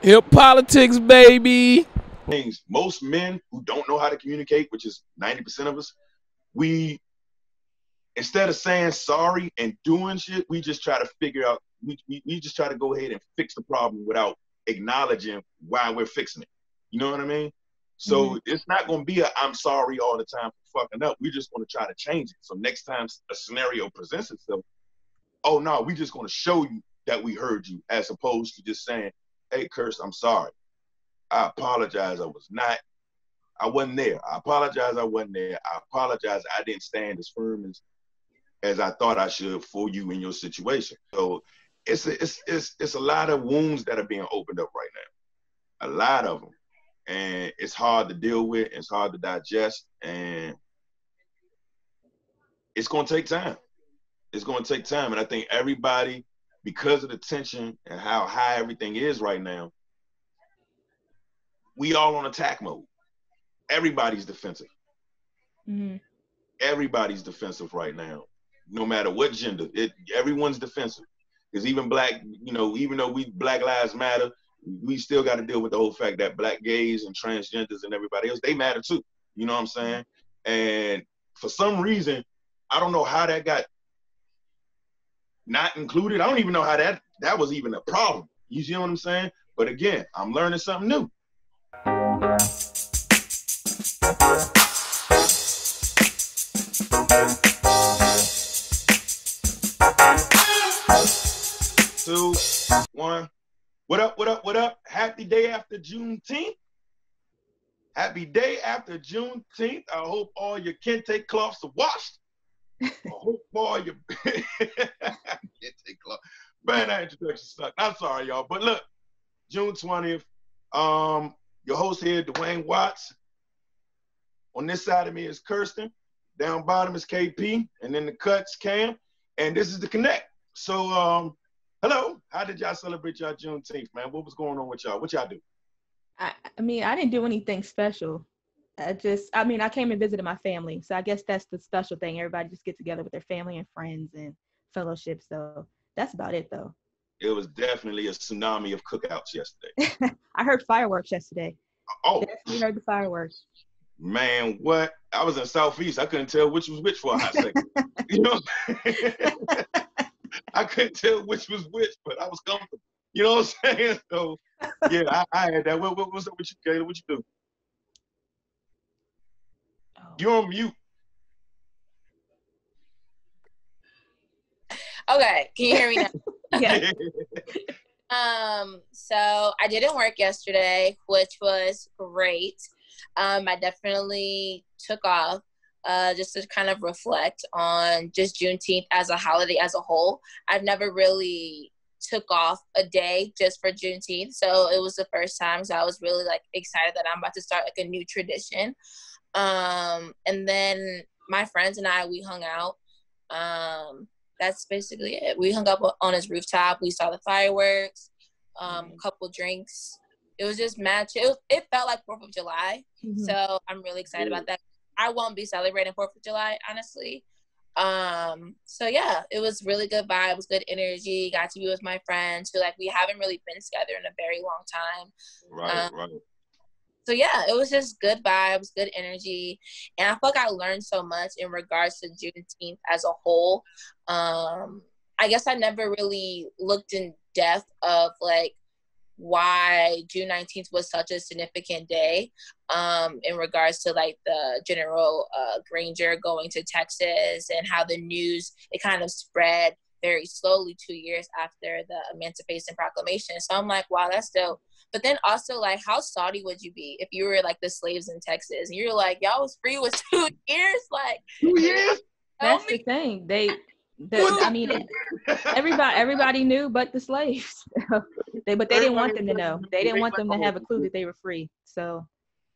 Hip politics, baby. Things most men who don't know how to communicate, which is 90% of us, we instead of saying sorry and doing shit, we just try to figure out. We just try to go ahead and fix the problem without acknowledging why we're fixing it. You know what I mean? So it's not going to be a I'm sorry all the time for fucking up. We just want to try to change it. So next time a scenario presents itself, oh no, we just going to show you that we heard you, as opposed to just saying, hey, Curse, I'm sorry. I apologize. I wasn't there. I apologize. I wasn't there. I apologize. I didn't stand as firm as I thought I should for you in your situation. So it's a lot of wounds that are being opened up right now. A lot of them. And it's hard to deal with. It's hard to digest. And it's going to take time. It's going to take time. And I think everybody, because of the tension and how high everything is right now, we all on attack mode. Everybody's defensive. Everybody's defensive right now, no matter what gender. Everyone's defensive. Because even black, even though Black Lives Matter, we still got to deal with the whole fact that black gays and transgenders and everybody else, they matter too. You know what I'm saying? And for some reason, I don't know how that got not included. I don't even know how that was even a problem. You see what I'm saying? But again, I'm learning something new. Two, one. What up, what up, what up? Happy day after Juneteenth. Happy day after Juneteenth. I hope all your kente cloths are washed. I hope all your kente cloths. Man, that introduction sucked. I'm sorry, y'all. But look, June 20th. Your host here, Dwayne Watts. On this side of me is Kirsten. Down bottom is KP. And then the cuts Cam. And this is the Connect. So, hello. How did y'all celebrate y'all Juneteenth, man? What was going on with y'all? What y'all do? I didn't do anything special. I came and visited my family. So I guess that's the special thing. Everybody just get together with their family and friends and fellowship. So that's about it, though. It was definitely a tsunami of cookouts yesterday. I heard fireworks yesterday. Oh. Definitely heard the fireworks. Man, what? I was in Southeast. I couldn't tell which was which for a hot second. You know what I'm saying? I couldn't tell which was which, but I was comfortable. You know what I'm saying? So, yeah, I had that. What's up with you, Kayla? What you do? Oh. You're on mute. Okay, can you hear me now? Yeah. So I didn't work yesterday, which was great. I definitely took off just to kind of reflect on just Juneteenth as a holiday as a whole. I've never really took off a day just for Juneteenth, so it was the first time. So I was really excited that I'm about to start a new tradition. And then my friends and I, we hung out. That's basically it. We hung up on his rooftop. We saw the fireworks, a couple drinks. It was just mad chill. It felt like 4th of July. So I'm really excited about that. I won't be celebrating 4th of July, honestly. So yeah, it was really good vibes, good energy. Got to be with my friends who we haven't really been together in a very long time. Right. So yeah, it was just good vibes, good energy. And I feel like I learned so much in regards to Juneteenth as a whole. I guess I never really looked in depth of why June 19th was such a significant day in regards to the General Granger going to Texas and how the news, it kind of spread very slowly 2 years after the Emancipation Proclamation. So I'm like, wow, that's dope. But then also, how salty would you be if you were the slaves in Texas and you're y'all was free with 2 years? 2 years? That's the thing. Everybody knew but the slaves. But they didn't want them to know. They didn't want them to have a clue that they were free. So,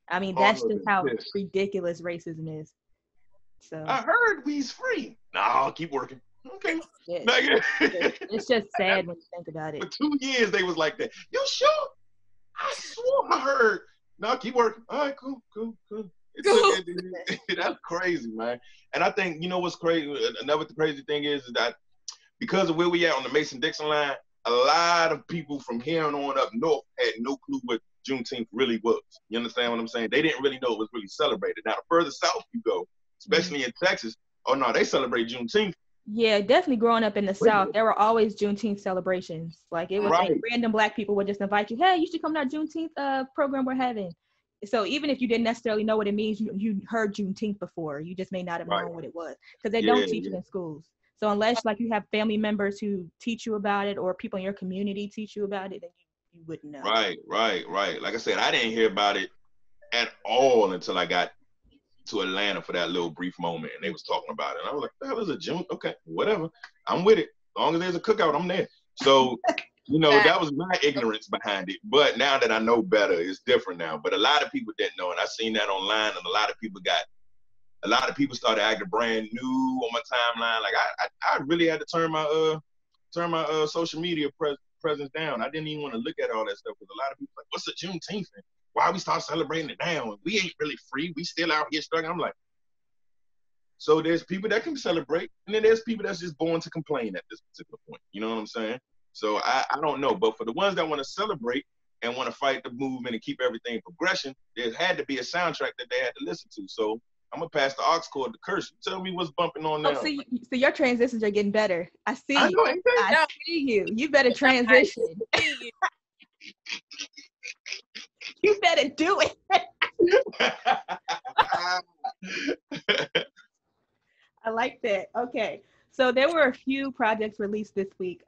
that's just how ridiculous racism is. So I heard we's free. No, I'll keep working. Okay. It's just sad when you think about it. For 2 years they was like that. You sure? I swore I heard. No, keep working. All right, cool. That's crazy, man. And I think, what's crazy? Another crazy thing is that because of where we at on the Mason-Dixon line, a lot of people from here on up north had no clue what Juneteenth really was. You understand what I'm saying? They didn't really know it was really celebrated. Now, the further south you go, especially in Texas, oh no, they celebrate Juneteenth. Yeah, definitely growing up in the South, there were always Juneteenth celebrations. Like it was like random Black people would just invite you, hey, you should come to our Juneteenth program we're having. So even if you didn't necessarily know what it means, you heard Juneteenth before. You just may not have known what it was because they don't teach it in schools. So unless like you have family members who teach you about it or people in your community teach you about it, then you wouldn't know. Right. Like I said, I didn't hear about it at all until I got to Atlanta for that little brief moment, and they was talking about it. And I was like, "The hell is a June? Okay, whatever. I'm with it. As long as there's a cookout, I'm there." So, you know, that was my ignorance behind it. But now that I know better, it's different now. But a lot of people didn't know, and I seen that online, and a lot of people started acting brand new on my timeline. Like I really had to turn my social media presence down. I didn't even want to look at all that stuff because a lot of people like, "What's a Juneteenth? Why we start celebrating it now? And we ain't really free. We still out here struggling." I'm like, so there's people that can celebrate, and then there's people that's just born to complain at this particular point. You know what I'm saying? So I don't know. But for the ones that want to celebrate and want to fight the movement and keep everything in progression, there had to be a soundtrack that they had to listen to. So I'm going to pass the aux cord to Kirsten. Tell me what's bumping on now. So your transitions are getting better. I see you. Know, I see you. You better transition. You better do it. I like that. Okay. So there were a few projects released this week.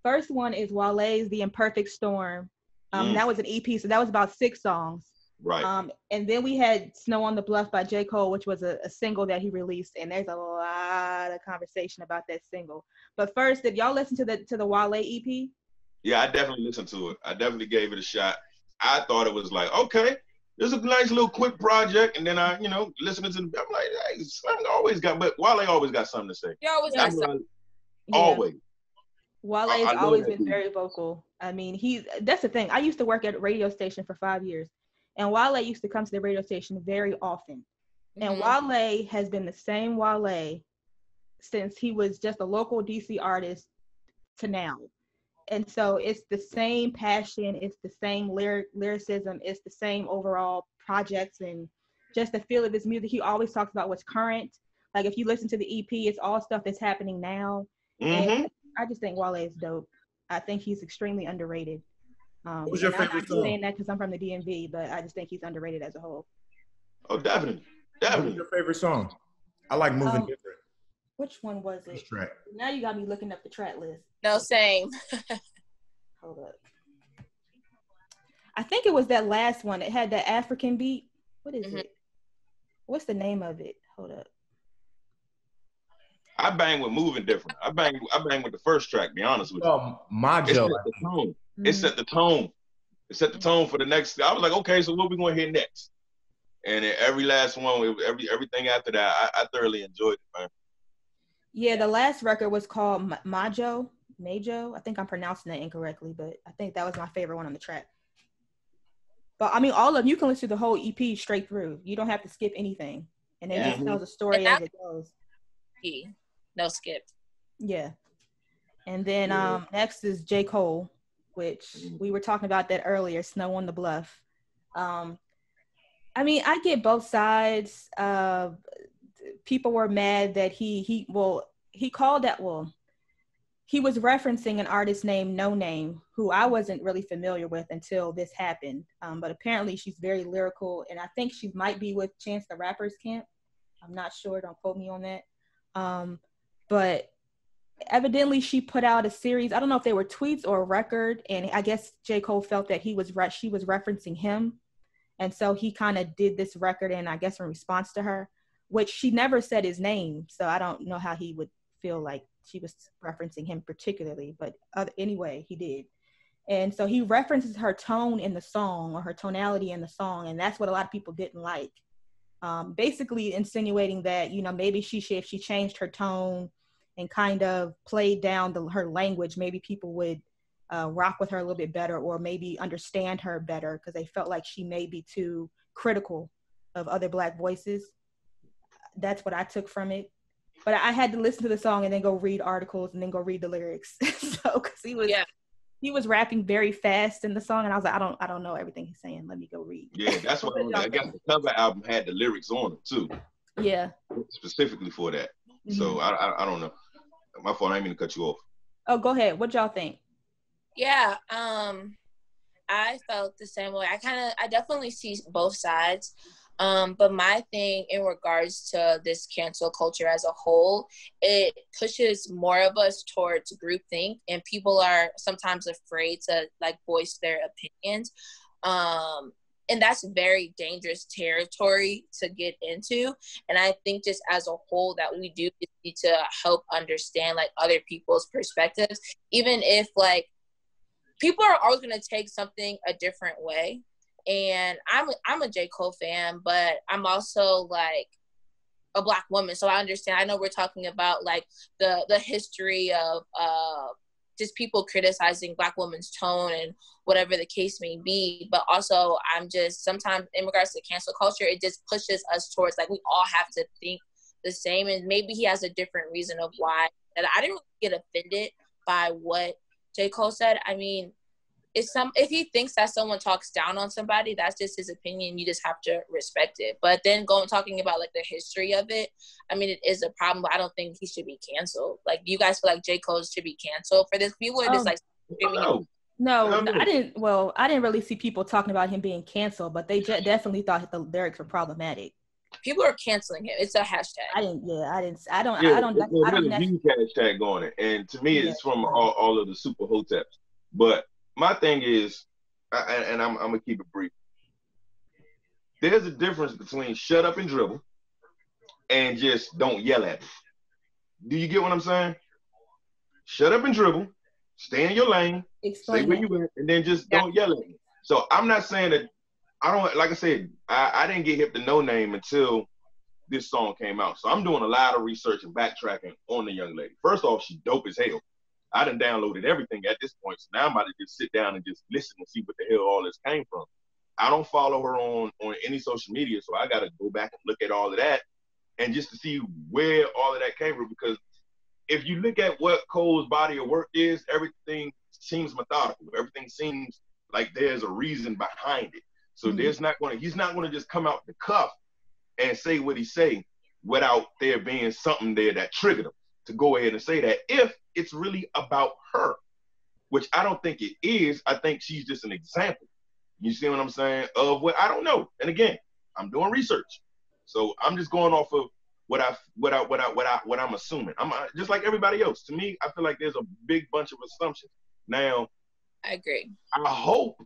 First one is Wale's The Imperfect Storm. That was an EP, so that was about 6 songs. Right. And then we had Snow on the Bluff by JCole, which was a single that he released, and there's a lot of conversation about that single. But first, did y'all listen to the Wale EP? Yeah, I definitely listened to it. I definitely gave it a shot. I thought it was like, okay, this is a nice little quick project, and then I, listening to I'm like, hey, Slim always got, but Wale always got something to say. He always got something. Always. Wale's always been very vocal. I mean, that's the thing. I used to work at a radio station for 5 years, and Wale used to come to the radio station very often. And Wale has been the same Wale since he was just a local DC artist to now. And so it's the same passion, it's the same lyricism, it's the same overall projects, and just the feel of his music. He always talks about what's current. Like if you listen to the EP, it's all stuff that's happening now. And I just think Wale is dope. I think he's extremely underrated. What was your favorite song? I'm saying that because I'm from the DMV, but I just think he's underrated as a whole. Oh, definitely. What was your favorite song? I like Moving Different. Which one was it? Which track? Now you got me looking up the track list. No, same. Hold up. I think it was that last one. It had that African beat. What is it? What's the name of it? Hold up. I bang with Moving Different. I bang with the first track, to be honest with you. Majo. It set the tone. It set the tone for the next. I was like, okay, so what we going to hear next? And every last one, everything after that, I thoroughly enjoyed it, man. Yeah, the last record was called Majo. I think I'm pronouncing that incorrectly, but I think that was my favorite one on the track. But I mean, you can listen to the whole EP straight through. You don't have to skip anything. And it just tells a story as it goes. No skip. Yeah. And then next is JCole, which we were talking about that earlier, Snow on the Bluff. I mean, I get both sides. People were mad that he was referencing an artist named NoName, who I wasn't really familiar with until this happened. But apparently she's very lyrical, and I think she might be with Chance the Rapper's camp. I'm not sure, don't quote me on that. But evidently she put out a series, I don't know if they were tweets or a record, and I guess JCole felt that she was referencing him. And so he kind of did this record, and I guess in response to her, which she never said his name. So I don't know how he would feel like she was referencing him particularly, but anyway, he did. And so he references her tone in the song, or her tonality in the song, and that's what a lot of people didn't like. Basically insinuating that, maybe if she changed her tone and kind of played down her language, maybe people would rock with her a little bit better, or maybe understand her better, because they felt like she may be too critical of other Black voices. That's what I took from it. But I had to listen to the song and then go read articles and then go read the lyrics. So, because he was rapping very fast in the song, and I was like, I don't know everything he's saying. Let me go read. Yeah, that's why I guess the cover album had the lyrics on it too. Yeah. Specifically for that. So I don't know. My fault. I didn't mean to cut you off. Oh, go ahead. What y'all think? Yeah. I felt the same way. I definitely see both sides. But my thing in regards to this cancel culture as a whole, it pushes more of us towards groupthink, and people are sometimes afraid to like voice their opinions. And that's very dangerous territory to get into. And I think just as a whole that we do need to help understand like other people's perspectives, even if like people are always going to take something a different way. And I'm a JCole fan, but I'm also like a Black woman. So I understand. I know we're talking about like the history of just people criticizing Black women's tone and whatever the case may be. But also I'm just sometimes in regards to cancel culture, it just pushes us towards like we all have to think the same. And maybe he has a different reason of why. And I didn't really get offended by what JCole said. I mean, if he thinks that someone talks down on somebody, that's just his opinion. You just have to respect it. But then talking about like the history of it, I mean, it is a problem, but I don't think he should be canceled. Like, do you guys feel like JCole should be canceled for this? People are just like, no, I didn't. Well, I didn't really see people talking about him being canceled, but they definitely thought the lyrics were problematic. People are canceling him. It's a hashtag. I don't. It's a huge hashtag on it, and to me, it's from all of the super hoteps. But my thing is, and I'm gonna keep it brief. There's a difference between shut up and dribble and just don't yell at me. Do you get what I'm saying? Shut up and dribble, stay in your lane, say where you at, and then just don't yell at me. So I'm not saying that I don't, like I said, I didn't get hip to NoName until this song came out. So I'm doing a lot of research and backtracking on the young lady. First off, she's dope as hell. I done downloaded everything at this point, so now I'm about to just sit down and just listen and see what the hell all this came from. I don't follow her on any social media, so I got to go back and look at all of that and just to see where all of that came from. Because if you look at what Cole's body of work is, everything seems methodical. Everything seems like there's a reason behind it. So he's not going to just come out the cuff and say what he say without there being something there that triggered him to go ahead and say that, if it's really about her, which I don't think it is. I think she's just an example. You see what I'm saying? Of what I don't know. And again, I'm doing research, so I'm just going off of what I'm assuming. I'm just like everybody else. To me, I feel like there's a big bunch of assumptions. Now, I agree. I hope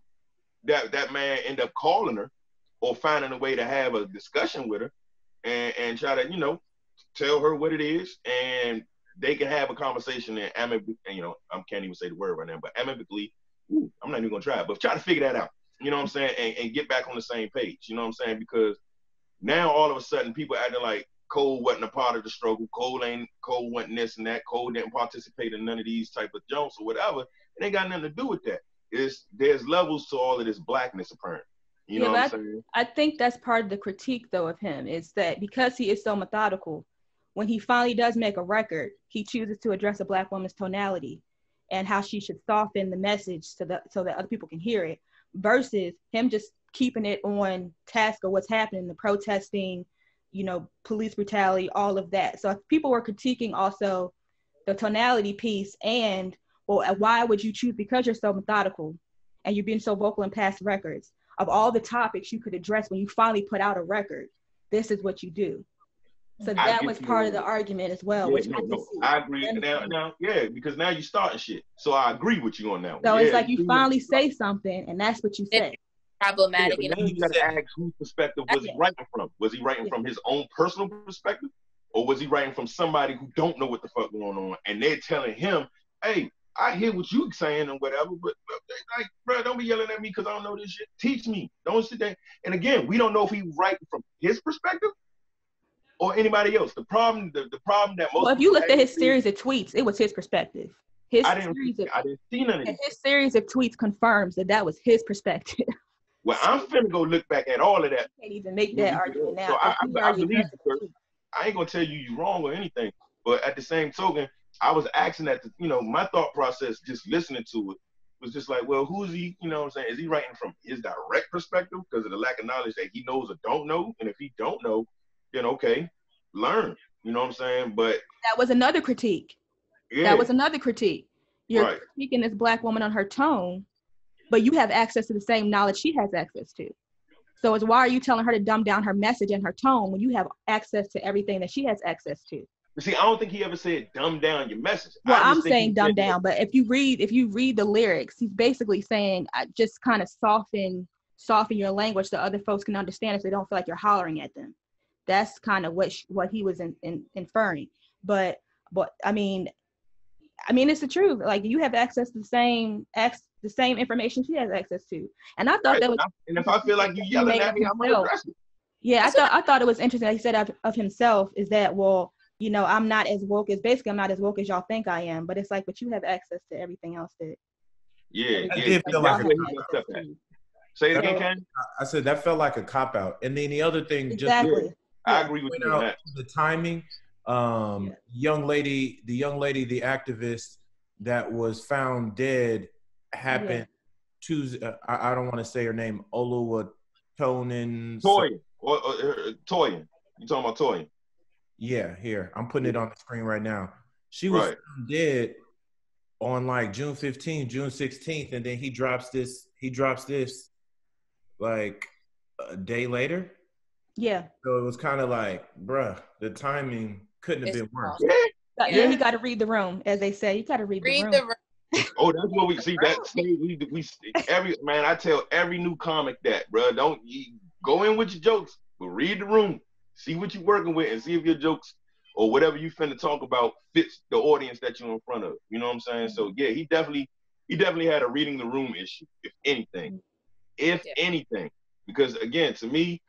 that man end up calling her or finding a way to have a discussion with her and try to, tell her what it is, and they can have a conversation and I can't even say the word right now, but amicably, I'm not even gonna try it, but try to figure that out. You know what I'm saying? And get back on the same page. You know what I'm saying? Because now all of a sudden people acting like Cole wasn't a part of the struggle. Cole wasn't this and that. Cole didn't participate in none of these type of jumps or whatever. It ain't got nothing to do with that. There's levels to all of this blackness apparent. You know what I'm saying? I think that's part of the critique though of him, is that because he is so methodical, when he finally does make a record, he chooses to address a Black woman's tonality and how she should soften the message so that other people can hear it, versus him just keeping it on task of what's happening, the protesting, police brutality, all of that. So if people were critiquing also the tonality piece and, well, why would you choose, because you're so methodical and you're being so vocal in past records, of all the topics you could address when you finally put out a record, this is what you do. So that was part of the argument as well. I agree. Now, because now you're starting shit. So I agree with you on that one. So it's like you finally say something, and that's what you say. Problematic. Now you got to ask whose perspective was he writing from? Was he writing from his own personal perspective, or was he writing from somebody who don't know what the fuck going on, and they're telling him, "Hey, I hear what you saying and whatever, but like, bro, don't be yelling at me because I don't know this shit. Teach me. Don't sit there." And again, we don't know if he writing from his perspective or anybody else. The problem that most. Well, if you looked at his series of tweets, it was his perspective. I didn't see none of it. His series of tweets confirms that was his perspective. Well, I'm finna go look back at all of that. Can't even make that argument now. So I believe you, sir. I ain't gonna tell you you're wrong or anything, but at the same token, I was asking that, my thought process just listening to it was just like, well, who is he? You know what I'm saying? Is he writing from his direct perspective because of the lack of knowledge that he knows or don't know? And if he don't know, then okay, learn. You know what I'm saying? But that was another critique. yeah, that was another critique. You're right. critiquing this Black woman on her tone, but you have access to the same knowledge she has access to. So it's why are you telling her to dumb down her message and her tone when you have access to everything that she has access to? See, I don't think he ever said dumb down your message. Well, I'm saying dumb down, but if you read the lyrics, he's basically saying just kind of soften your language so other folks can understand if they don't feel like you're hollering at them. That's kind of what he was inferring. But I mean, it's the truth. Like, you have access to the same information she has access to. And I thought right. that was. And if I feel like you yelling at me, I'm gonna address it. Yeah, I thought it was interesting that he said of himself is that, well, I'm not as woke as y'all think I am. But it's like, but you have access to everything else that. Yeah. I did feel like Say it again, Ken. I said that felt like a cop out. And then the other thing, exactly. I agree with you on that. The timing. The young lady, the activist that was found dead happened Tuesday. I don't want to say her name. Oluwatoyin. Toyin. Toyin. You talking about Toyin? Yeah, here. I'm putting it on the screen right now. She was found dead on like June 15th, June 16th, and then he drops this like a day later. Yeah. So it was kind of like, bruh, the timing couldn't have been worse. Yeah, you got to read the room, as they say. You got to read the room. Oh, that's what we see. I tell every new comic that, bro, don't go in with your jokes, but read the room, see what you're working with, and see if your jokes or whatever you finna talk about fits the audience that you're in front of. You know what I'm saying? So yeah, he definitely had a reading the room issue, if anything, because again, to me,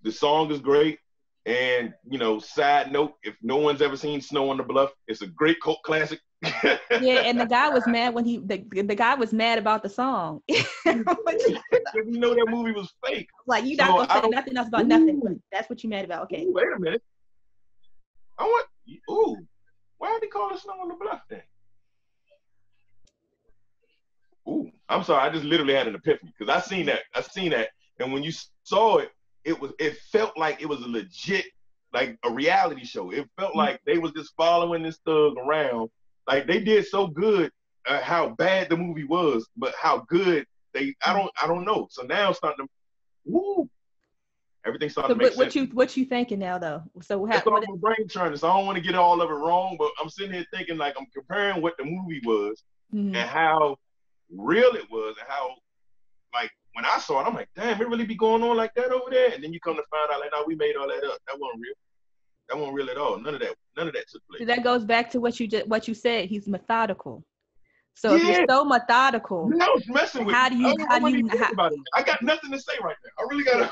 the song is great. And, side note, if no one's ever seen Snow on the Bluff, it's a great cult classic. Yeah, and the guy was mad when the guy was mad about the song. You know that movie was fake. Like, you're not going to say nothing else about nothing, but that's what you mad about. Okay. Ooh, wait a minute. Why did he call it Snow on the Bluff then? Ooh, I'm sorry. I just literally had an epiphany because I seen that. And when you saw it, it felt like it was a legit, like a reality show. It felt like they was just following this thug around. Like, they did so good at how bad the movie was, but how good I don't know. So now it's starting to, everything's starting to make sense. What you thinking now though? So that's all my brain churning. So I don't want to get all of it wrong, but I'm sitting here thinking, like, I'm comparing what the movie was and how real it was and how, like, when I saw it, I'm like, damn, it really be going on like that over there? And then you come to find out, like, no, we made all that up. That wasn't real. That wasn't real at all. None of that took place. So that goes back to what you said. He's methodical. So if you're so methodical, I was messing with how do you about it? I got nothing to say right now. I really gotta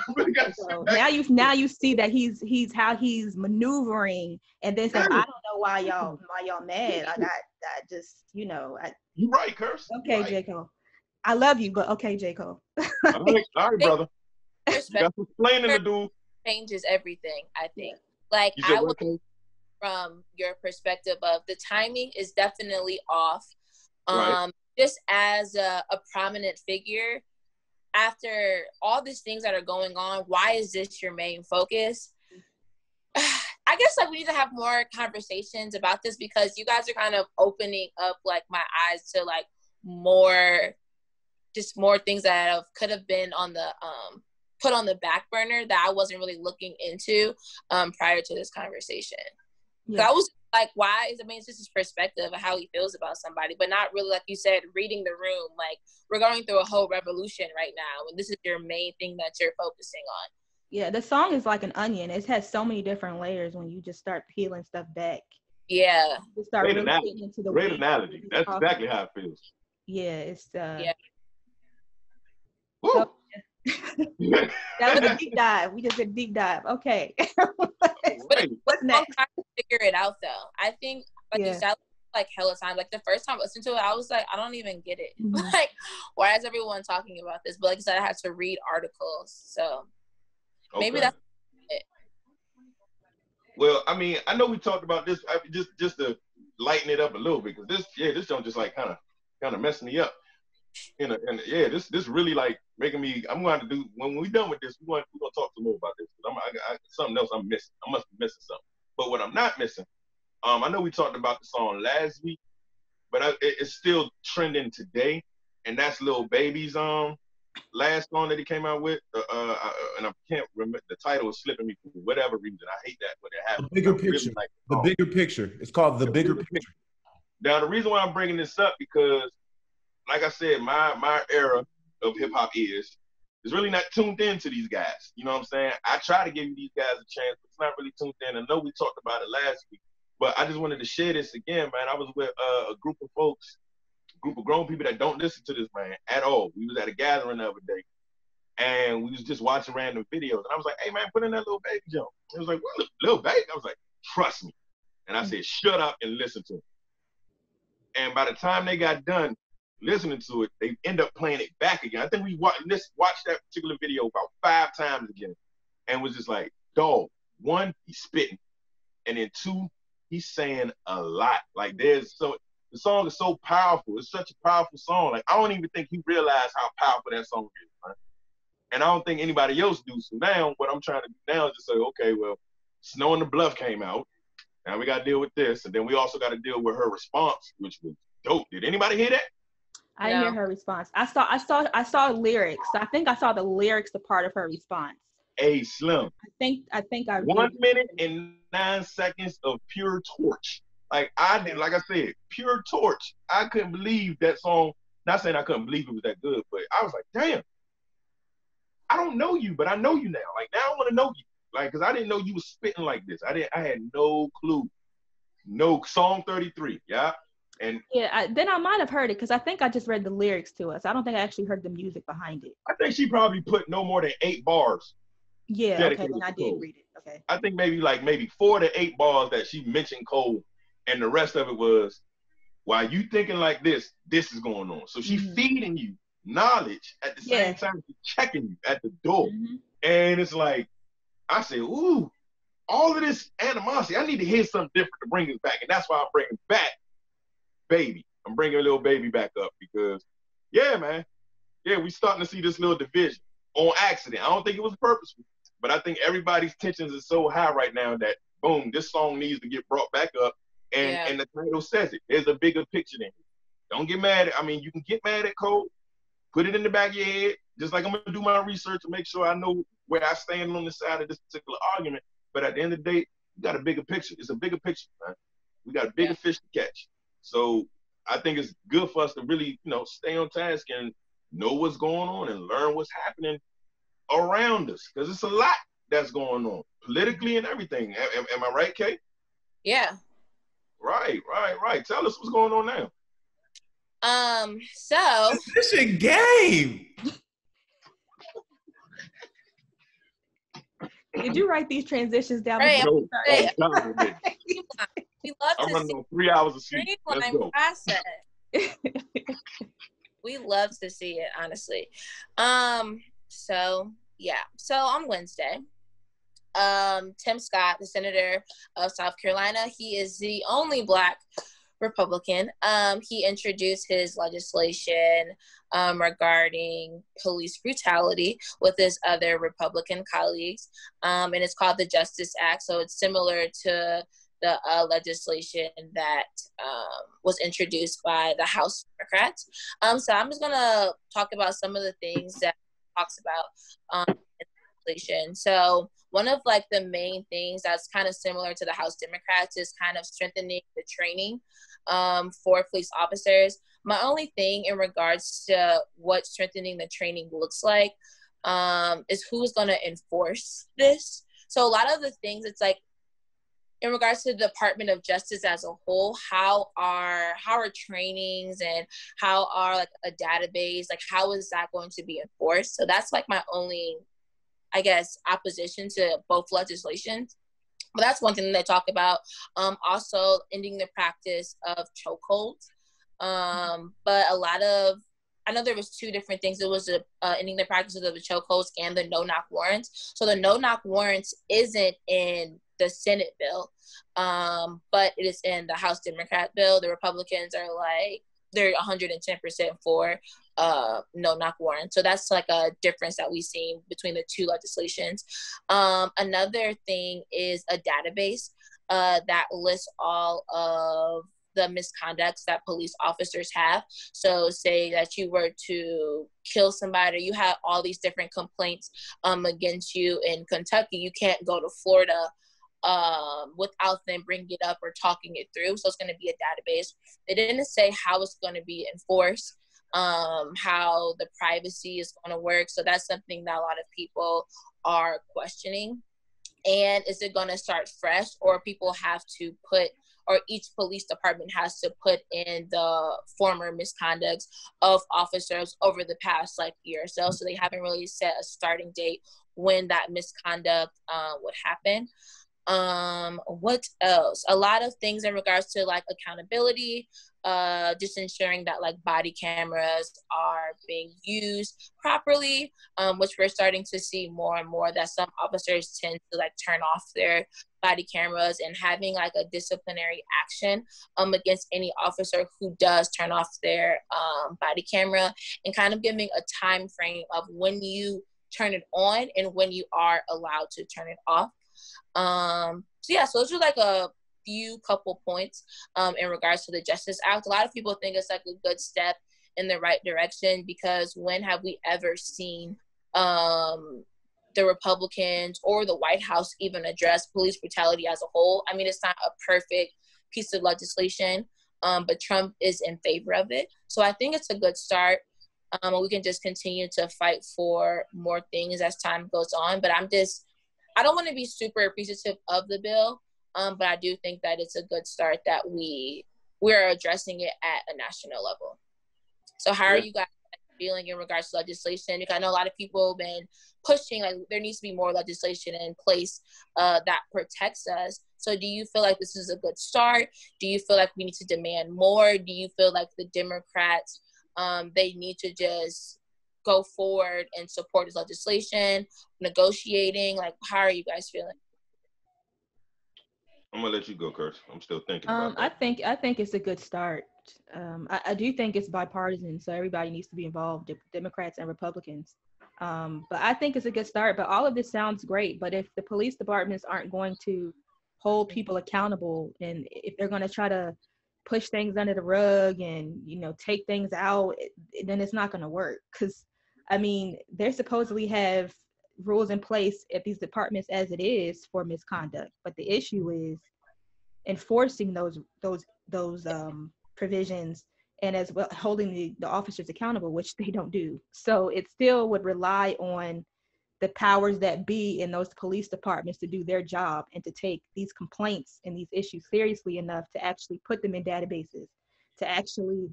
so now you see that he's how he's maneuvering, and then saying, I don't know why y'all mad. I just you're right, Curse. Okay, right. JCole. I love you, but okay, JCole. All right, brother. You got some explaining to do. Changes everything, I think. Like, I would, from your perspective of the timing is definitely off. Right. Just as a prominent figure, after all these things that are going on, why is this your main focus? I guess, like, we need to have more conversations about this because you guys are kind of opening up, like, my eyes to, like, more things that could have been on the put on the back burner that I wasn't really looking into prior to this conversation. Yeah. I was like, why is it's just his perspective of how he feels about somebody, but not really, like you said, reading the room. Like, we're going through a whole revolution right now, and this is your main thing that you're focusing on. Yeah, the song is like an onion. It has so many different layers when you just start peeling stuff back. Yeah. Great analogy. That's exactly how it feels. Yeah, it's yeah. So, that was a deep dive. We just did a deep dive. Okay. What's next? I'm trying to figure it out though. I think you said like hella time. Like the first time I listened to it, I was like, I don't even get it. Mm-hmm. Like, why is everyone talking about this? But like I said, I had to read articles. So maybe that's it. Well, I mean, I know we talked about this. Just to lighten it up a little bit, because this don't just like kind of messing me up. And yeah, this really like making me. I'm going to do when we done with this. We're going to talk some more about this. Something else I'm missing. I must be missing something. But what I'm not missing, I know we talked about the song last week, but it's still trending today, and that's Lil Baby's last song that he came out with. And I can't remember, the title is slipping me for whatever reason. I hate that when it happens. The bigger picture. Really like the bigger picture. It's called The Bigger Picture. Now the reason why I'm bringing this up, because like I said, my era of hip hop is really not tuned into these guys. You know what I'm saying? I try to give these guys a chance, but it's not really tuned in. I know we talked about it last week, but I just wanted to share this again, man. I was with a group of folks, a group of grown people that don't listen to this man at all. We was at a gathering the other day, and we was just watching random videos. And I was like, hey, man, put in that Lil Baby jump. It was like, what, Lil Baby? I was like, trust me. And I said, shut up and listen to him. And by the time they got done listening to it, they end up playing it back again. I think we watched that particular video about 5 times again, and was just like, dog, 1, he's spitting, and then 2, he's saying a lot. Like the song is so powerful. It's such a powerful song. Like I don't even think he realized how powerful that song is, man. And I don't think anybody else do. So now what I'm trying to do now is just say, okay, well, Snow on the Bluff came out. Now we got to deal with this, and then we also got to deal with her response, which was dope. Did anybody hear that? I didn't hear her response. I saw lyrics. I think I saw the lyrics, the part of her response. Hey, Slim. I think I 1 minute and 9 seconds of pure torch. Like I said, pure torch. I couldn't believe that song. Not saying I couldn't believe it was that good, but I was like, damn. I don't know you, but I know you now. Like now I want to know you. Like, cause I didn't know you was spitting like this. I had no clue. No, song 33. Yeah. And then I might have heard it, because I think I just read the lyrics to us. I don't think I actually heard the music behind it. I think she probably put no more than 8 bars. Yeah, okay, then I did read it. Okay. I think maybe 4 to 8 bars that she mentioned Cole, and the rest of it was, while you thinking like this is going on. So she feeding you knowledge at the same time she's checking you at the door. And it's like, I say, ooh, all of this animosity, I need to hear something different to bring us back. And that's why I'm bringing back Baby. I'm bringing Lil Baby back up because, yeah, man. Yeah, we starting to see this little division on accident. I don't think it was purposeful, but I think everybody's tensions is so high right now that, boom, this song needs to get brought back up. And the title says it. There's a bigger picture than it. Don't get mad at, you can get mad at Cole. Put it in the back of your head, just like I'm going to do my research to make sure I know where I stand on the side of this particular argument. But at the end of the day, we got a bigger picture. It's a bigger picture, man. We got a bigger fish to catch. So I think it's good for us to really, stay on task and know what's going on and learn what's happening around us, because it's a lot that's going on politically and everything. Am I right, Kay? Yeah. Right. Tell us what's going on now. So this is a game. Did you write these transitions down? Right. No, we love I'm to running see on 3 hours of sleep. Let's go. process. We love to see it, honestly. So on Wednesday, Tim Scott, the senator of South Carolina, he is the only Black Republican. He introduced his legislation regarding police brutality with his other Republican colleagues, and it's called the Justice Act. So it's similar to the legislation that was introduced by the House Democrats. So I'm just gonna talk about some of the things that he talks about in the legislation. So one of the main things that's kind of similar to the House Democrats is kind of strengthening the training for police officers. My only thing in regards to what strengthening the training looks like is who's going to enforce this. So a lot of the things, it's in regards to the Department of Justice as a whole, how are trainings and how are a database, how is that going to be enforced? So that's my only, opposition to both legislations. But that's one thing that they talk about. Also ending the practice of chokeholds. But I know there was 2 different things. It was ending the practice of the chokeholds and the no-knock warrants. So the no-knock warrants isn't in the Senate bill, but it is in the House Democrat bill. The Republicans are like, they're 110% for no knock warrant. So that's like a difference that we've seen between the two legislations. Another thing is a database that lists all of the misconducts that police officers have. So say that you were to kill somebody, you have all these different complaints against you in Kentucky, you can't go to Florida without them bringing it up or talking it through. So it's going to be a database. They didn't say how it's going to be enforced, how the privacy is going to work. So that's something that a lot of people are questioning. And is it going to start fresh, or people have to put, or each police department has to put in the former misconducts of officers over the past like year or so. So they haven't really set a starting date when that misconduct would happen. What else? A lot of things in regards to like accountability, just ensuring that like body cameras are being used properly, which we're starting to see more and more, that some officers tend to like turn off their body cameras, and having like a disciplinary action against any officer who does turn off their body camera, and kind of giving a time frame of when you turn it on and when you are allowed to turn it off. So those are like a few couple points in regards to the Justice Act. A lot of people think it's like a good step in the right direction, because when have we ever seen the Republicans or the White House even address police brutality as a whole? I mean, it's not a perfect piece of legislation, but Trump is in favor of it. So I think it's a good start. We can just continue to fight for more things as time goes on. But I don't want to be super appreciative of the bill, but I do think that it's a good start that we're addressing it at a national level. So how are you guys feeling in regards to legislation? Because I know a lot of people have been pushing, like, there needs to be more legislation in place that protects us. So do you feel like this is a good start? Do you feel like we need to demand more? Do you feel like the Democrats, they need to just go forward and support this legislation, negotiating? Like, how are you guys feeling? I'm gonna let you go, Kurt. I'm still thinking about that. I think it's a good start. I do think it's bipartisan, so everybody needs to be involved, Democrats and Republicans. But I think it's a good start. But all of this sounds great. But if the police departments aren't going to hold people accountable, and if they're going to try to push things under the rug and, you know, take things out, then it's not going to work. Because, I mean, they supposedly have rules in place at these departments as it is for misconduct. But the issue is enforcing those provisions, and as well holding the officers accountable, which they don't do. So it still would rely on the powers that be in those police departments to do their job and to take these complaints and these issues seriously enough to actually put them in databases, to actually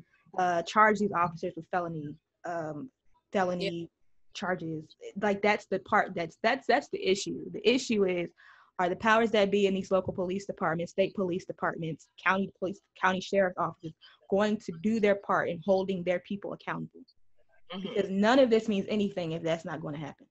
charge these officers with felony charges. Like, that's the part that's the issue. The issue is, are the powers that be in these local police departments, state police departments, county police, county sheriff's offices going to do their part in holding their people accountable? Because none of this means anything if that's not going to happen.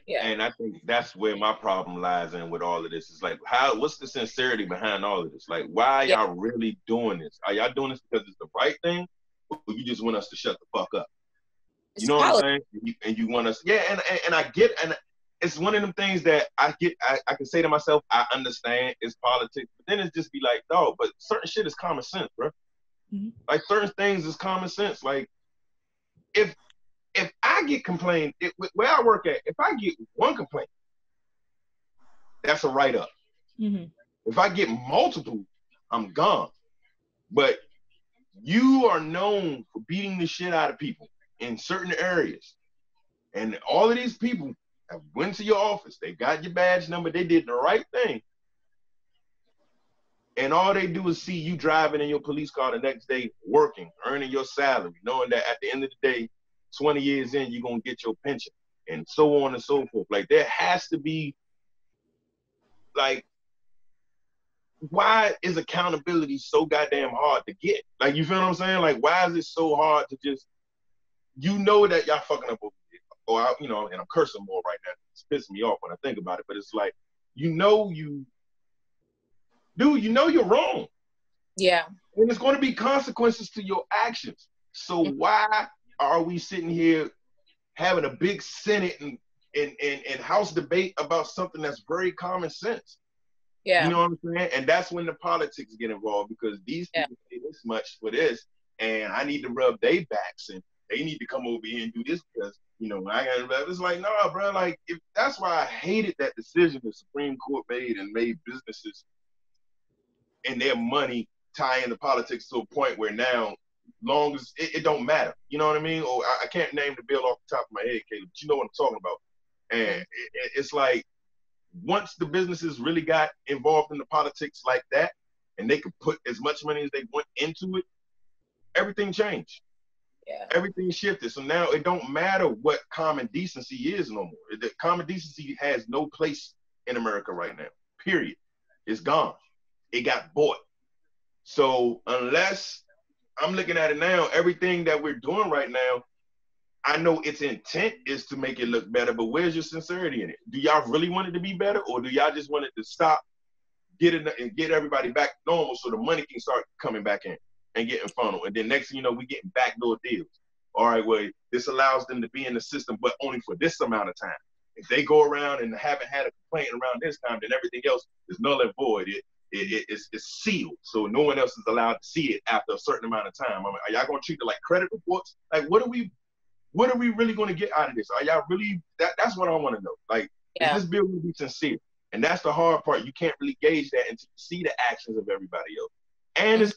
Yeah. And I think that's where my problem lies in with all of this. It's like, what's the sincerity behind all of this? Like, why are y'all really doing this? Are y'all doing this because it's the right thing, or you just want us to shut the fuck up? You know what I'm saying? And you want us, and I get, and it's one of them things that I get, I can say to myself, I understand it's politics, but then it's just be like, no, but certain shit is common sense, bro. Like, certain things is common sense. Like, if I get complained, where I work at, if I get one complaint, that's a write-up. If I get multiple, I'm gone. But you are known for beating the shit out of people in certain areas. And all of these people have went to your office. They got your badge number. They did the right thing. And all they do is see you driving in your police car the next day, working, earning your salary, knowing that at the end of the day, 20 years in, you're going to get your pension, and so on and so forth. Like, there has to be, like, why is accountability so goddamn hard to get? Like, you feel what I'm saying? Like, why is it so hard to just, you know that y'all fucking up, or, you know, and I'm cursing more right now. It's pissing me off when I think about it, but it's like, you know, you dude, you know you're wrong. Yeah. And there's going to be consequences to your actions. So why are we sitting here having a big Senate and House debate about something that's very common sense? Yeah. You know what I'm saying? And that's when the politics get involved, because these people pay this much for this, and I need to rub their backs, and they need to come over here and do this because, you know, I got. It's like, nah, bro. Like, if that's why I hated that decision the Supreme Court made and made businesses and their money tie into politics to a point where now, long as it don't matter, you know what I mean? Or I can't name the bill off the top of my head, Caleb, but you know what I'm talking about. And it's like, once the businesses really got involved in the politics like that, and they could put as much money as they want into it, everything changed. Yeah. Everything shifted. So now it don't matter what common decency is no more. The common decency has no place in America right now. Period. It's gone. It got bought. So unless, I'm looking at it now, everything that we're doing right now, I know its intent is to make it look better, but where's your sincerity in it? Do y'all really want it to be better, or do y'all just want it to stop, get it, and get everybody back to normal so the money can start coming back in and getting funneled? And then next thing you know, we getting backdoor deals. All right, well, this allows them to be in the system, but only for this amount of time. If they go around and haven't had a complaint around this time, then everything else is null and void. It's sealed, so no one else is allowed to see it after a certain amount of time. I mean, are y'all going to treat it like credit reports? Like, what are we really going to get out of this? Are y'all really, that's what I want to know. Like, is this bill going to be sincere? And that's the hard part. You can't really gauge that until you see the actions of everybody else. And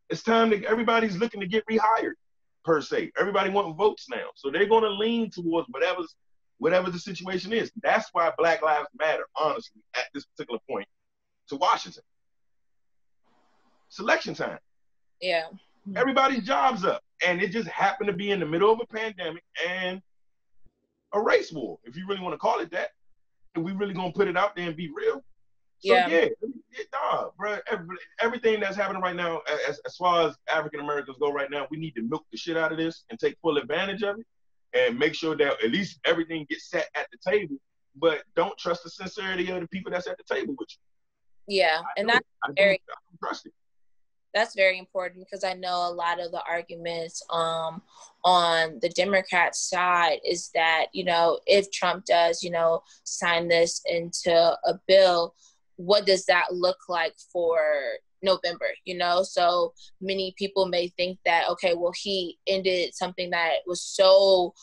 it's time that everybody's looking to get rehired, per se. Everybody wanting votes now. So they're going to lean towards whatever the situation is. That's why Black Lives Matter, honestly, at this particular point, to Washington. Selection time. Yeah. Everybody's job's up. And it just happened to be in the middle of a pandemic and a race war, if you really want to call it that. And we really gonna put it out there and be real. So bro, everything that's happening right now, as far as African Americans go right now, we need to milk the shit out of this and take full advantage of it and make sure that at least everything gets set at the table, but don't trust the sincerity of the people that's at the table with you. Yeah, and that's that's very important, because I know a lot of the arguments on the Democrat side is that, you know, if Trump does, you know, sign this into a bill, what does that look like for November, you know? So many people may think that, okay, well, he ended something that was so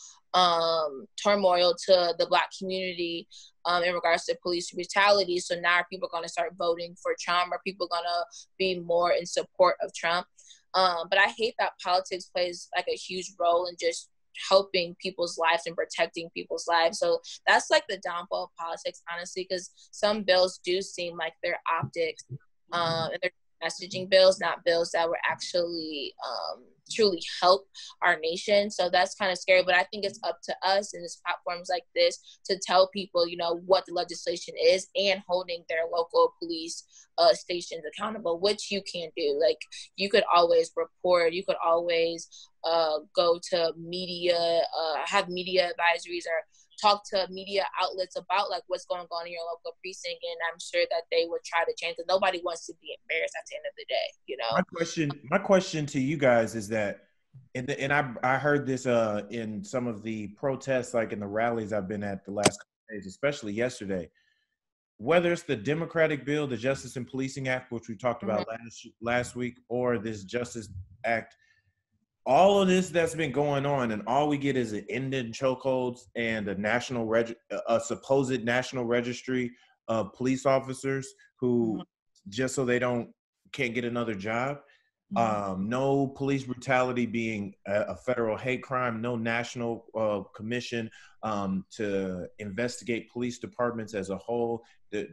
turmoil to the Black community in regards to police brutality. So now are people going to start voting for Trump? Are people going to be more in support of Trump? But I hate that politics plays like a huge role in just helping people's lives and protecting people's lives. So that's like the downfall of politics, honestly, because some bills do seem like they're optics and they're messaging bills, not bills that would actually truly help our nation. So that's kind of scary, but I think it's up to us in this platforms like this to tell people, you know, what the legislation is and holding their local police stations accountable, which you can do. Like, you could always report, you could always go to media, have media advisories or talk to media outlets about like what's going on in your local precinct, and I'm sure that they would try to change it. Nobody wants to be embarrassed at the end of the day, you know. My question to you guys is that, and I heard this in some of the protests, like in the rallies I've been at the last couple of days, especially yesterday. Whether it's the Democratic bill, the Justice and Policing Act, which we talked about last week, or this Justice Act, all of this that's been going on, and all we get is an end in chokeholds and a supposed national registry of police officers who just so they can't get another job. No police brutality being a federal hate crime. No national commission to investigate police departments as a whole. To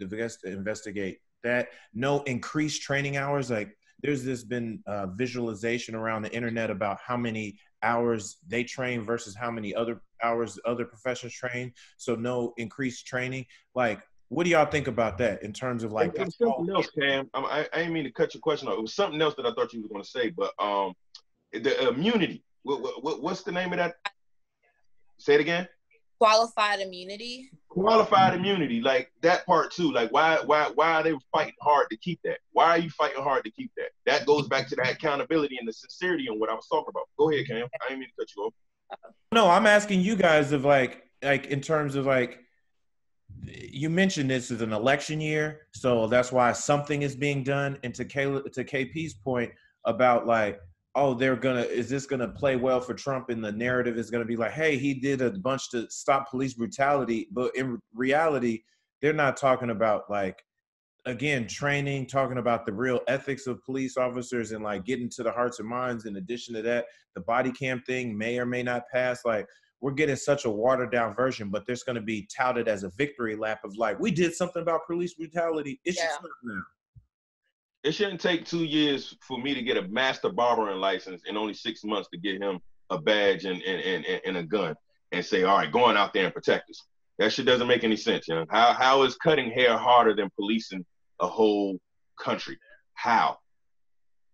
investigate that. No increased training hours. Like, there's been visualization around the internet about how many hours they train versus how many other hours other professions train. So no increased training. Like, what do y'all think about that in terms of like? It was something else, Cam. I didn't mean to cut your question off. It was something else that I thought you were going to say, but the immunity. What's the name of that? Say it again. Qualified immunity. Qualified immunity, like that part too. Like why are they fighting hard to keep that? Why are you fighting hard to keep that? That goes back to that accountability and the sincerity and what I was talking about. Go ahead, Cam. I didn't mean to cut you off. No, I'm asking you guys of like in terms of like, you mentioned this is an election year, so that's why something is being done. And to KP's point about like, oh, is this gonna play well for Trump? And the narrative is gonna be like, hey, he did a bunch to stop police brutality, but in reality, they're not talking about like, again, training, talking about the real ethics of police officers and like getting to the hearts and minds. In addition to that, the body cam thing may or may not pass. Like, we're getting such a watered down version, but there's going to be touted as a victory lap of like, we did something about police brutality. It's just not now. It shouldn't take 2 years for me to get a master barbering license and only 6 months to get him a badge and a gun and say, all right, going out there and protect us. That shit doesn't make any sense, you know? How is cutting hair harder than policing a whole country? How?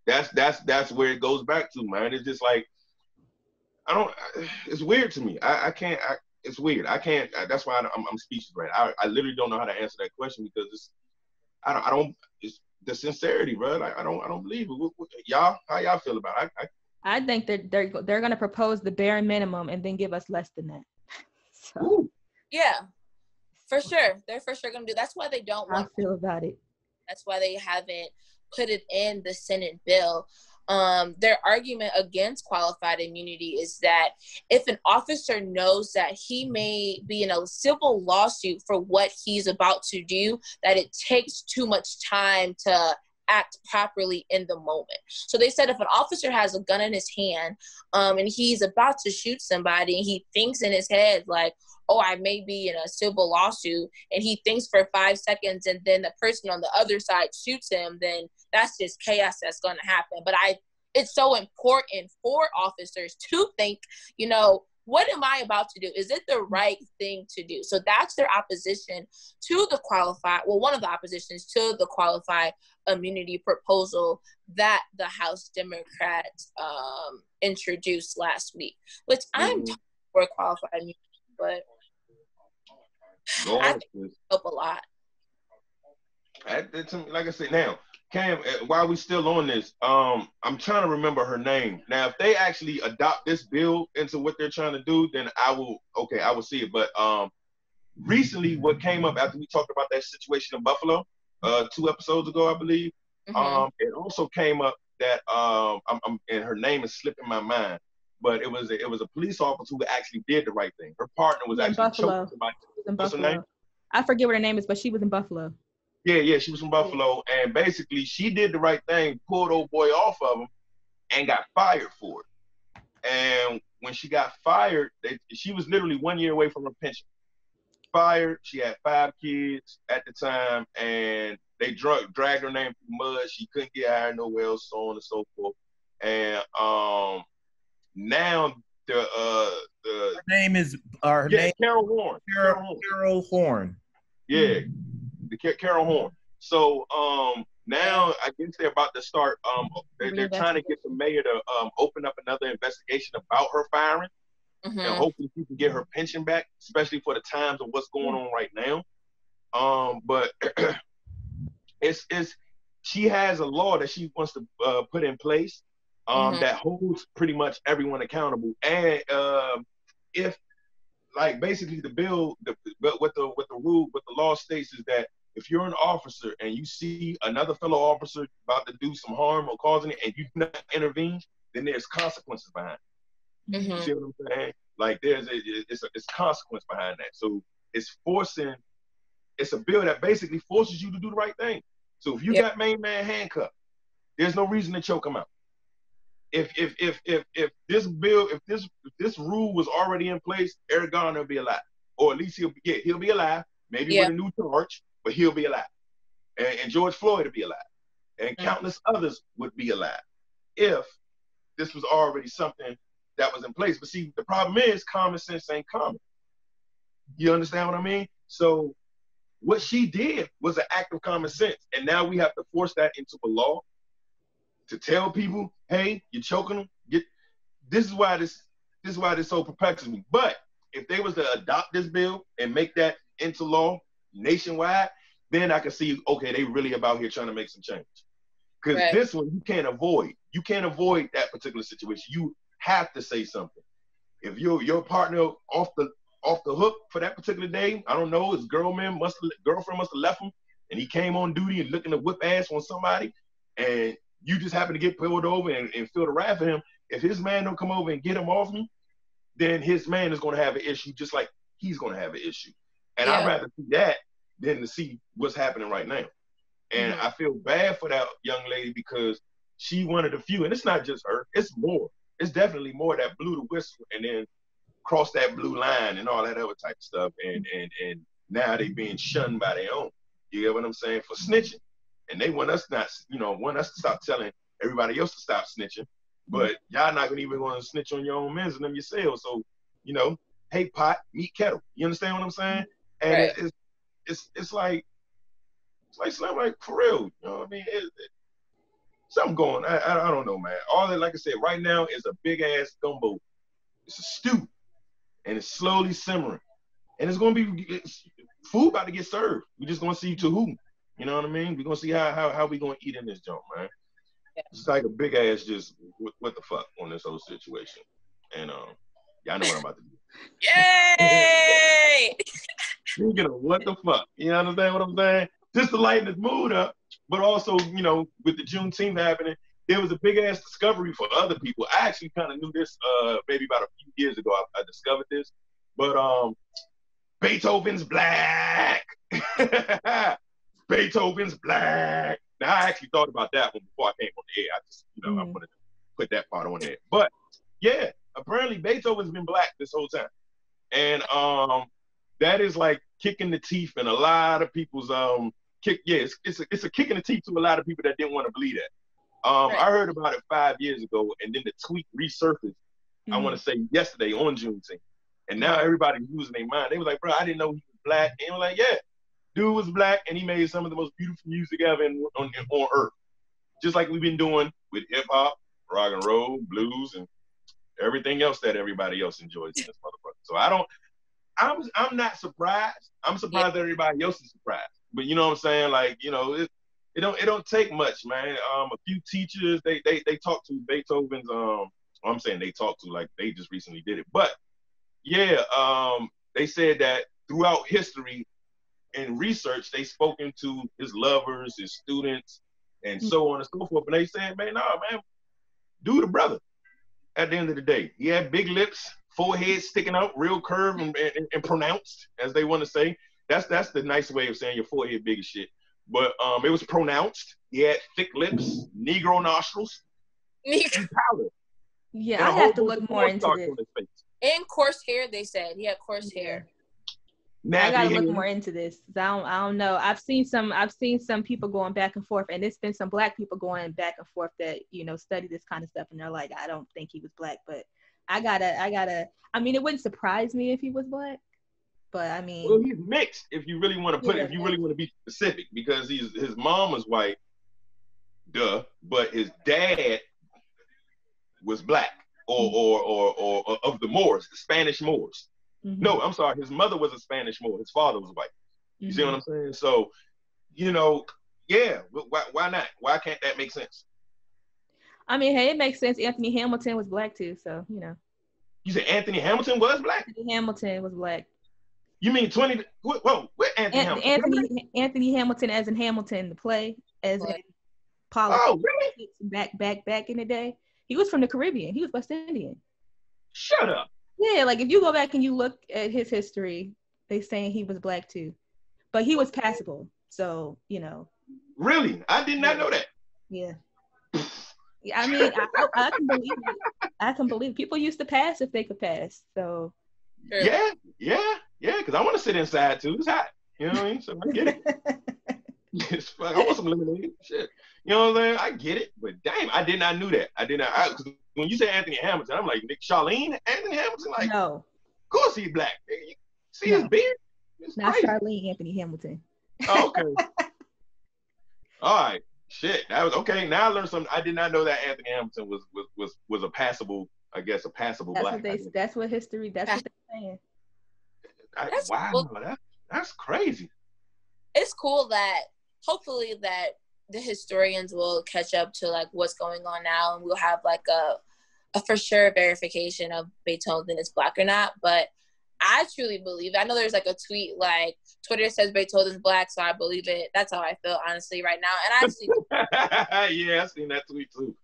That's where it goes back to, man. It's just like, it's weird to me. It's weird. I can't, that's why I'm speechless, right? I literally don't know how to answer that question because it's the sincerity, bro. Like, I don't believe it. Y'all, how y'all feel about it? I think that they're going to propose the bare minimum and then give us less than that. So. Yeah, for sure. They're for sure going to do. That's why they don't want. I feel about it. That's why they haven't put it in the Senate bill. Their argument against qualified immunity is that if an officer knows that he may be in a civil lawsuit for what he's about to do, that it takes too much time to act properly in the moment. So they said if an officer has a gun in his hand and he's about to shoot somebody and he thinks in his head like, oh, I may be in a civil lawsuit, and he thinks for 5 seconds and then the person on the other side shoots him, then that's just chaos that's going to happen. But it's so important for officers to think, you know, what am I about to do? Is it the right thing to do? So that's their opposition to the one of the oppositions to the qualified immunity proposal that the House Democrats introduced last week, which I'm for qualified immunity, but I think it help a lot. Like I said, now, Cam, while we still on this, I'm trying to remember her name. Now, if they actually adopt this bill into what they're trying to do, then I will see it. But recently, what came up after we talked about that situation in Buffalo 2 episodes ago, I believe, it also came up that and her name is slipping my mind, but it was a police officer who actually did the right thing. Her partner was actually choking somebody. What's her name? I forget what her name is, but she was in Buffalo. Yeah, she was from Buffalo, and basically she did the right thing, pulled old boy off of him, and got fired for it. And when she got fired, she was literally 1 year away from her pension. Fired, she had 5 kids at the time, and they dragged her name through mud. She couldn't get hired nowhere else, so on and so forth. And now her name is Carol Horn. Carol Horn. Yeah. Carol Horn. So now I guess they're about to start. They're trying to get the mayor to open up another investigation about her firing, and hopefully she can get her pension back, especially for the times of what's going on right now. But she has a law that she wants to put in place that holds pretty much everyone accountable. And if like basically the bill, what the law states is that if you're an officer and you see another fellow officer about to do some harm or causing it and you do not intervene, then there's consequences behind it. You see what I'm saying? Like it's consequence behind that. So it's a bill that basically forces you to do the right thing. So if you got main man handcuffed, there's no reason to choke him out. If this rule was already in place, Eric Garner will be alive, or at least he'll be alive, maybe with a new charge, but he'll be alive, and George Floyd will be alive, and countless others would be alive if this was already something that was in place. But see, the problem is common sense ain't common. You understand what I mean? So what she did was an act of common sense, and now we have to force that into a law to tell people, hey, you're choking them. This is why this so perplexes me. But if they was to adopt this bill and make that into law nationwide, then I can see, okay, they really about here trying to make some change. Because this one you can't avoid. You can't avoid that particular situation. You have to say something. If your partner off the hook for that particular day, I don't know, his girlfriend must have left him, and he came on duty and looking to whip ass on somebody, and you just happen to get pulled over and feel the wrath of him. If his man don't come over and get him off me, then his man is going to have an issue, just like he's going to have an issue. And I'd rather see that than to see what's happening right now. And I feel bad for that young lady because she one of the few, and it's not just her, it's more. It's definitely more that blew the whistle and then crossed that blue line and all that other type of stuff. And now they being shunned by their own. You get what I'm saying? For snitching. And they want us to stop telling everybody else to stop snitching. But y'all not even going to snitch on your own men and them yourselves. So, hey, pot, meet kettle. You understand what I'm saying? And it's like Slim, like, for real, you know what I mean? Something going, I don't know, man. All that, like I said, right now is a big ass gumbo. It's a stew, and it's slowly simmering, and it's gonna be food about to get served. We just gonna see to who, you know what I mean? We're gonna see how we gonna eat in this joint, man. It's like a big ass just what the fuck on this whole situation, and y'all know what I'm about to do. Yay! Speaking of what the fuck, you understand what I'm saying? Just to lighten the mood up, but also, with the Juneteenth happening, there was a big ass discovery for other people. I actually kind of knew this maybe about a few years ago. I discovered this, but Beethoven's black. Beethoven's black. Now I actually thought about that one before I came on the air. I just, I wanted to put that part on there. But yeah, apparently Beethoven's been black this whole time, and that is like kicking the teeth in a lot of people's kick. Yeah, it's a kick in the teeth to a lot of people that didn't want to believe that. I heard about it 5 years ago, and then the tweet resurfaced. I want to say yesterday on Juneteenth, and now everybody's losing their mind. They was like, "Bro, I didn't know he was black." And I'm like, "Yeah, dude was black, and he made some of the most beautiful music ever on earth, just like we've been doing with hip hop, rock and roll, blues, and everything else that everybody else enjoys in this motherfucker." So I'm not surprised. I'm surprised that everybody else is surprised. But you know what I'm saying? Like, it don't take much, man. A few teachers, they talked to Beethoven's, I'm saying they talked to, like they just recently did it. But yeah, they said that throughout history and research, they spoken to his lovers, his students, and so on and so forth. And they said, man, dude, a brother. At the end of the day, he had big lips, forehead sticking out, real curved and pronounced, as they want to say. That's the nice way of saying your forehead big as shit. But it was pronounced. He had thick lips, Negro nostrils, and powder. Yeah, I have to look more into this. And coarse hair, they said. He had coarse hair. I gotta look more into this. I don't know. I've seen some people going back and forth, and it's been some black people going back and forth that study this kind of stuff, and they're like, I don't think he was black, but I gotta. I mean, it wouldn't surprise me if he was black, but I mean, well, he's mixed. If you really want to if you really want to be specific, because his mom was white, but his dad was black, or of the Moors, the Spanish Moors. No, I'm sorry. His mother was a Spanish Moor. His father was white. You see what I'm saying? So, yeah. Why not? Why can't that make sense? I mean, hey, it makes sense. Anthony Hamilton was black too, so You said Anthony Hamilton was black? Anthony Hamilton was black. You mean 20? Whoa, where Anthony Hamilton? Anthony Hamilton, as in Hamilton, the play, as in politics. Oh, really? Back in the day, he was from the Caribbean. He was West Indian. Shut up. Yeah, like if you go back and you look at his history, they saying he was black too, but he was passable. So Really, I did not know that. Yeah. I mean, I can believe it. I can believe people used to pass if they could pass. So. Yeah. Because I want to sit inside too. It's hot. You know what I mean? So I get it. I want some lemonade. Shit. You know what I'm saying? I get it, but damn, I did not know that. I did not. Cause when you say Anthony Hamilton, I'm like, Charlene Anthony Hamilton? Like, no. Of course he's black. You see his beard? It's not crazy. Charlene Anthony Hamilton. Oh, okay. All right. Shit. That was okay. Now I learned something. I did not know that Anthony Hamilton was a passable, I guess, a passable black. That's what history. That's what they're saying. That's wow, cool. that's crazy. It's cool that hopefully that the historians will catch up to like what's going on now, and we'll have like a for sure verification of Beethoven is Black or not. But I truly believe it. I know there's like a tweet like Twitter says Beethoven's Black, so I believe it. That's how I feel honestly right now. And I actually yeah, I seen that tweet too.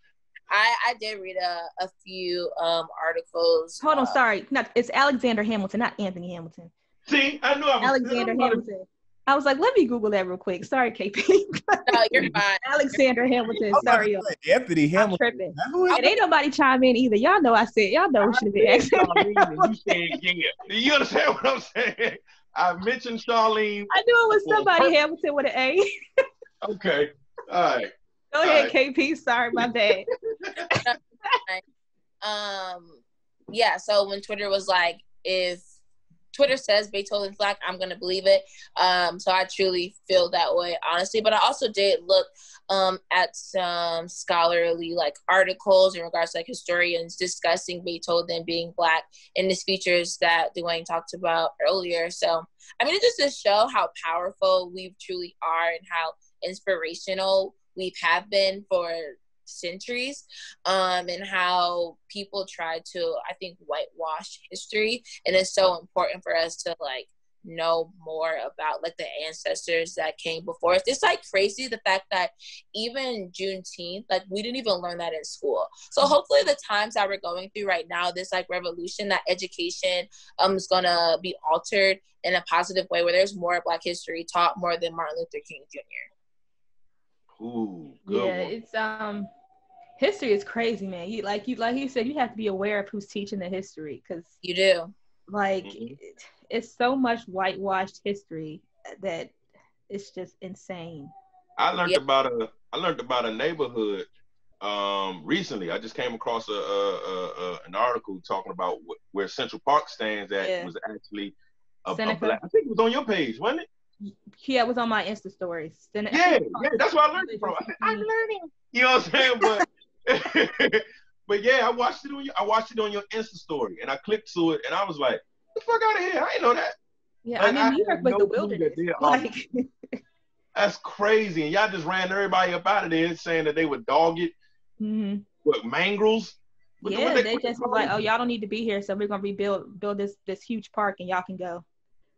I did read a few articles. Hold on, sorry. It's Alexander Hamilton, not Anthony Hamilton. See, I knew I was Alexander Hamilton. I was like, let me Google that real quick. Sorry, KP. No, you're fine. Alexander Hamilton. Sorry, y'all. Anthony Hamilton. I'm tripping. And ain't nobody chime in either. Y'all know I said. Y'all know we should have been asking. You saying yeah? Do you understand what I'm saying? I mentioned Charlene. I knew it was somebody Hamilton with an A. Okay. All right. Go ahead, KP. Sorry, my bad. Yeah. So when Twitter was like, if Twitter says Beethoven's Black, I'm gonna believe it. So I truly feel that way, honestly. But I also did look at some scholarly like articles in regards to like historians discussing Beethoven being Black in the features that Dwayne talked about earlier. So I mean, it just to show how powerful we truly are and how inspirational we have been for centuries, and how people try to, I think, whitewash history. And it's so important for us to like know more about like the ancestors that came before us. It's like crazy the fact that even Juneteenth, like we didn't even learn that in school. So hopefully the times that we're going through right now, this like revolution, that education is gonna be altered in a positive way where there's more Black history taught more than Martin Luther King Jr. Ooh, good Yeah, one. it's history is crazy, man. Like you said, you have to be aware of who's teaching the history, because You do. like it's so much whitewashed history that it's just insane. I learned about a neighborhood recently. I just came across an article talking about where Central Park stands at was actually a Black. I think it was on your page, wasn't it? Yeah, it was on my Insta stories. Yeah, that's where I learned it from. I'm learning. You know what I'm saying? But but yeah, I watched it on your Insta story, and I clicked to it, and I was like, "Get the fuck out of here! I didn't know that." Yeah, like, I mean, New York was the wilderness. Like, that's crazy, and y'all just ran everybody up out of there saying that they would dog it. Mm-hmm. What, mangrels? Yeah, they just was like, "Oh, y'all don't need to be here, so we're gonna build this huge park, and y'all can go."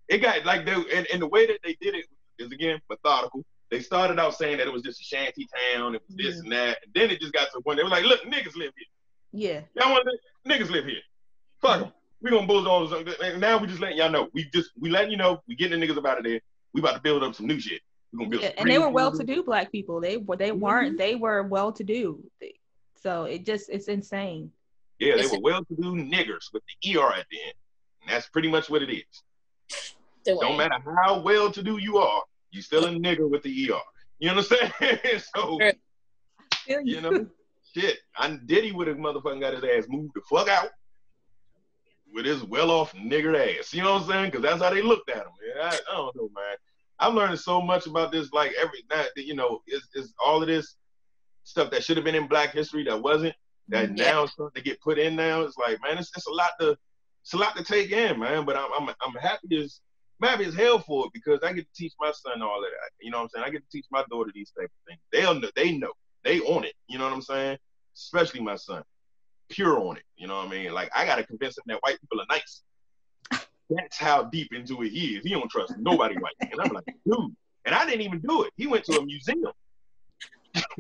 It got like and the way that they did it is again methodical. They started out saying that it was just a shanty town, it was this and that, and then it just got to the point they were like, "Look, niggas live here. Yeah, y'all want to niggas live here. Fuck them. We gonna bulldoze all this. And now we just letting y'all know. We letting you know we getting the niggas up out of there. We about to build up some new shit. We gonna build. Some and they were well-to-do Black people. They weren't. They were well-to-do. So it's insane. Yeah, they were well-to-do niggers with the ER at the end, and that's pretty much what it is. Don't matter how well-to-do you are, you still a nigger with the ER. You understand? So, you know, shit. Diddy would have motherfucking got his ass moved the fuck out with his well-off nigger ass. You know what I'm saying? Because that's how they looked at him. Man. I don't know, man. I'm learning so much about this. Like you know, it's all of this stuff that should have been in Black history that wasn't. That now it's starting to get put in. Now it's like, man, it's a lot to take in, man. But I'm happy as hell for it, because I get to teach my son all of that. You know what I'm saying? I get to teach my daughter these type of things. They know. They own it. You know what I'm saying? Especially my son. Pure on it. You know what I mean? Like, I got to convince him that white people are nice. That's how deep into it he is. He don't trust nobody white. And I'm like, dude. And I didn't even do it. He went to a museum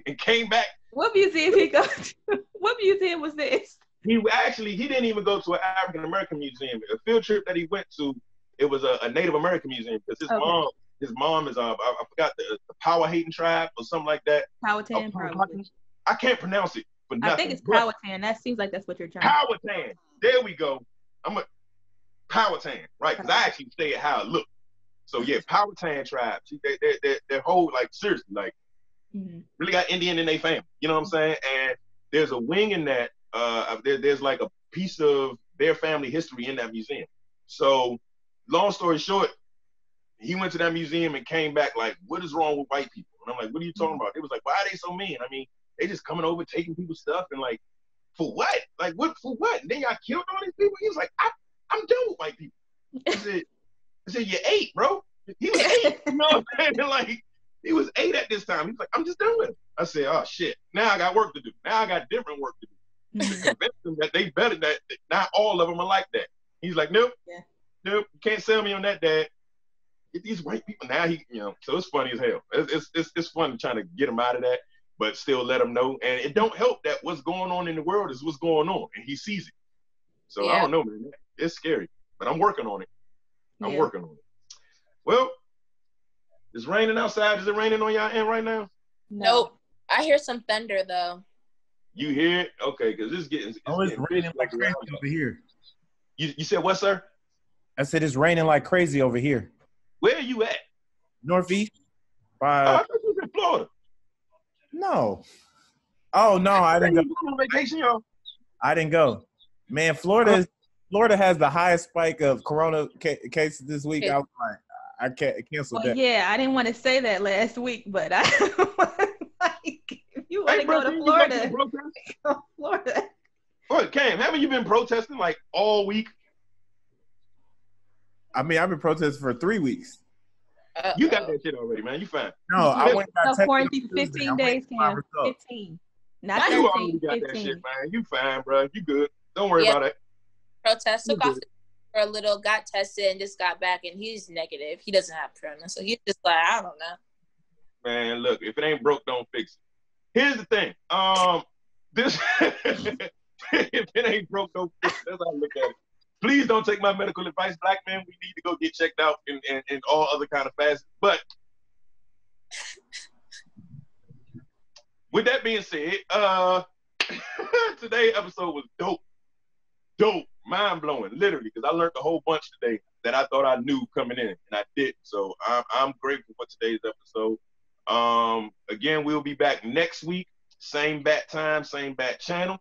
and came back. What museum he go to? What museum was this? He didn't even go to an African American museum. A field trip that he went to, it was a Native American museum, because his mom is I forgot the Powhatan tribe or something like that. Powhatan, probably. I can't pronounce it for nothing. I think it's Powhatan. That seems like that's what you're trying. Powhatan. There we go. I'm a Powhatan, right? Because I actually say it how it looked. So yeah, Powhatan tribe. Their whole, like, seriously, like, really got Indian in their family. You know what I'm saying? And there's a wing in that. There's like a piece of their family history in that museum. So, long story short, he went to that museum and came back like, "What is wrong with white people?" And I'm like, "What are you talking about?" It was like, "Why are they so mean? I mean, they just coming over, taking people's stuff, and like, for what? Like, what for what? And then y'all killed all these people." He was like, "I'm done with white people." I said, I said, you're 8, bro. He was 8. You know what I'm saying? Like, he was 8 at this time. He's like, I'm just done with it. I said, oh, shit. Now I got work to do. Now I got different work to do. To convince them that they better, that not all of them are like that. He's like, nope. Yeah. Nope. You can't sell me on that, Dad. Get these white people. Now he, you know, so it's funny as hell. It's fun trying to get him out of that, but still let him know. And it don't help that what's going on in the world is what's going on, and he sees it. So I don't know, man. It's scary, but I'm working on it. I'm working on it. Well, it's raining outside. Is it raining on y'all end right now? Nope. I hear some thunder though. You hear it? Okay, because it's getting. It's raining like crazy over here. You said what, sir? I said it's raining like crazy over here. Where are you at? Northeast. I thought you was in Florida. No. Oh no, I didn't go. You on vacation, y'all? I didn't go. Man, Florida has the highest spike of corona cases this week. I was like, I can't cancel that. Yeah, I didn't want to say that last week, but I like, if you want to go to Florida, go to Florida. What, Cam, haven't you been protesting like all week? I mean, I've been protesting for 3 weeks. You got that shit already, man. You fine. No, I went and got quarantined for 15 days, Cam. 15. Not 13, you already got 15. That shit, man. You fine, bro. You good. Don't worry about it. Protest took off for a little, got tested, and just got back, and he's negative. He doesn't have corona, so he's just like, I don't know. Man, look, if it ain't broke, don't fix it. Here's the thing. This if it ain't broke, don't fix it. That's how I look at it. Please don't take my medical advice, black man. We need to go get checked out in all other kind of facets. But with that being said, today's episode was dope, mind-blowing, literally, because I learned a whole bunch today that I thought I knew coming in, and I didn't. So I'm grateful for today's episode. Again, we'll be back next week. Same bat time, same bat channel.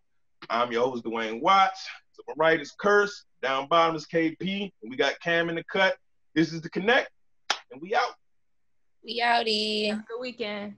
I'm your host, Dwayne Watts. To my right is Curse. Down bottom is KP. And we got Cam in the cut. This is the Connect. And we out. We outie. Have a good weekend.